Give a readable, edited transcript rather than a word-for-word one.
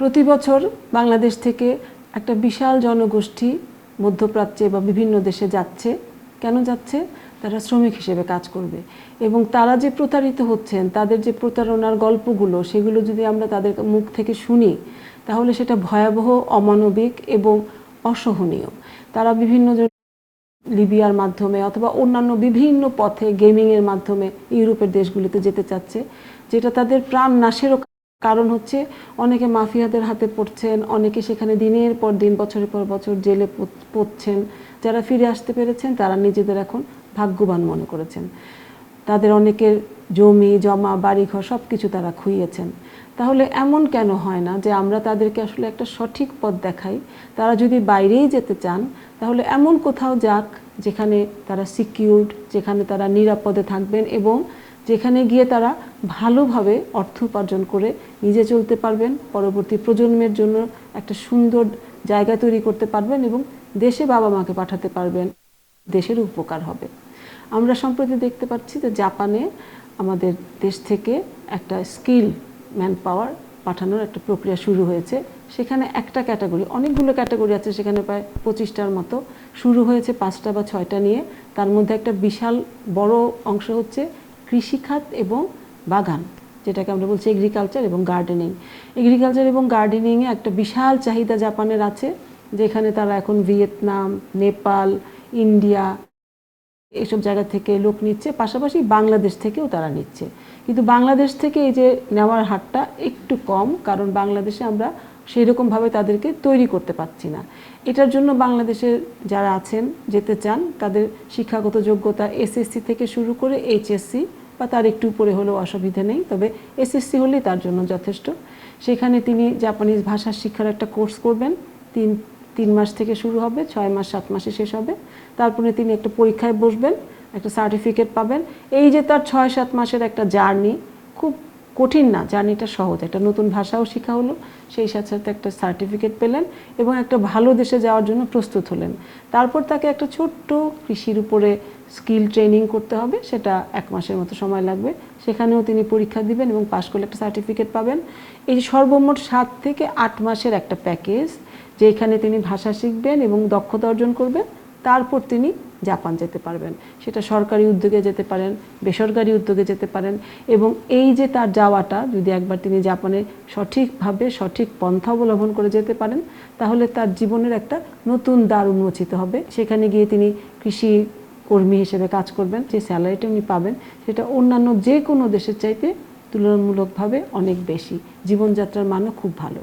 প্রতি বছর বাংলাদেশ থেকে একটা বিশাল জনগোষ্ঠী মধ্যপ্রাচ্যে বা বিভিন্ন দেশে যাচ্ছে। কেন যাচ্ছে? তারা শ্রমিক হিসেবে কাজ করবে এবং তারা যে প্রতারিত হচ্ছেন, তাদের যে প্রতারণার গল্পগুলো, সেগুলো যদি আমরা তাদের মুখ থেকে শুনি তাহলে সেটা ভয়াবহ, অমানবিক এবং অসহনীয়। তারা বিভিন্ন লিবিয়ার মাধ্যমে অথবা অন্যান্য বিভিন্ন পথে গেমিংয়ের মাধ্যমে ইউরোপের দেশগুলিতে যেতে চাচ্ছে, যেটা তাদের প্রাণ নাশেরও কারণ হচ্ছে। অনেকে মাফিয়াদের হাতে পড়ছেন, অনেকে সেখানে দিনের পর দিন, বছরের পর বছর জেলে পড়ছেন। যারা ফিরে আসতে পেরেছেন তারা নিজেদের এখন ভাগ্যবান মনে করেছেন। তাদের অনেকের জমি জমা বাড়িঘর সব কিছু তারা খুইয়েছেন। তাহলে এমন কেন হয় না যে আমরা তাদেরকে আসলে একটা সঠিক পথ দেখাই? তারা যদি বাইরেই যেতে চান তাহলে এমন কোথাও যাক যেখানে তারা সিকিউরড, যেখানে তারা নিরাপদে থাকবেন এবং যেখানে গিয়ে তারা ভালোভাবে অর্থ উপার্জন করে নিজে চলতে পারবেন, পরবর্তী প্রজন্মের জন্য একটা সুন্দর জায়গা তৈরি করতে পারবেন এবং দেশে বাবা মাকে পাঠাতে পারবেন, দেশের উপকার হবে। আমরা সম্প্রতি দেখতে পাচ্ছি যে জাপানে আমাদের দেশ থেকে একটা স্কিল ম্যান পাওয়ার পাঠানোর একটা প্রক্রিয়া শুরু হয়েছে। সেখানে একটা ক্যাটাগরি, অনেকগুলো ক্যাটাগরি আছে, সেখানে প্রায় 25টার মতো শুরু হয়েছে, 5টা বা 6টা নিয়ে। তার মধ্যে একটা বিশাল বড় অংশ হচ্ছে কৃষিখাত এবং বাগান, যেটাকে আমরা বলছি এগ্রিকালচার এবং গার্ডেনিং। এগ্রিকালচার এবং গার্ডেনিংয়ে একটা বিশাল চাহিদা জাপানের আছে, যেখানে তারা এখন ভিয়েতনাম, নেপাল, ইন্ডিয়া এইসব জায়গা থেকে লোক নিচ্ছে, পাশাপাশি বাংলাদেশ থেকেও তারা নিচ্ছে। কিন্তু বাংলাদেশ থেকে এই যে নেওয়ার হারটা একটু কম, কারণ বাংলাদেশে আমরা সেই রকমভাবে তাদেরকে তৈরি করতে পারছি না। এটার জন্য বাংলাদেশের যারা আছেন, যেতে চান, তাদের শিক্ষাগত যোগ্যতা এসএসসি থেকে শুরু করে এইচএসসি বা তার একটু উপরে হলেও অসুবিধা নেই, তবে এসএসসি হলেই তার জন্য যথেষ্ট। সেখানে তিনি জাপানিজ ভাষা শিক্ষার একটা কোর্স করবেন, 3 মাস থেকে শুরু হবে, 6 মাস 7 মাসে শেষ হবে। তারপরে তিনি একটা পরীক্ষায় বসবেন, একটা সার্টিফিকেট পাবেন। এই যে তার 6-7 মাসের একটা জার্নি, খুব কঠিন না, জার্নিটা সহজ। একটা নতুন ভাষাও শেখা হলো, সেই সাথে সাথে একটা সার্টিফিকেট পেলেন এবং একটা ভালো দেশে যাওয়ার জন্য প্রস্তুত হলেন। তারপর তাকে একটা ছোট্ট কৃষির উপরে স্কিল ট্রেনিং করতে হবে, সেটা 1 মাসের মতো সময় লাগবে। সেখানেও তিনি পরীক্ষা দিবেন এবং পাশ করলে একটা সার্টিফিকেট পাবেন। এই সর্বমোট 7 থেকে 8 মাসের একটা প্যাকেজ, যেখানে তিনি ভাষা শিখবেন এবং দক্ষতা অর্জন করবেন। তারপর তিনি জাপান যেতে পারবেন। সেটা সরকারি উদ্যোগে যেতে পারেন, বেসরকারি উদ্যোগে যেতে পারেন। এবং এই যে তার যাওয়াটা, যদি একবার তিনি জাপানে সঠিকভাবে সঠিক পন্থা অবলম্বন করে যেতে পারেন, তাহলে তার জীবনের একটা নতুন দ্বার উন্মোচিত হবে। সেখানে গিয়ে তিনি কৃষি কর্মী হিসেবে কাজ করবেন, যে স্যালারিটা উনি পাবেন সেটা অন্যান্য যে কোনো দেশের চাইতে তুলনামূলকভাবে অনেক বেশি, জীবনযাত্রার মানও খুব ভালো।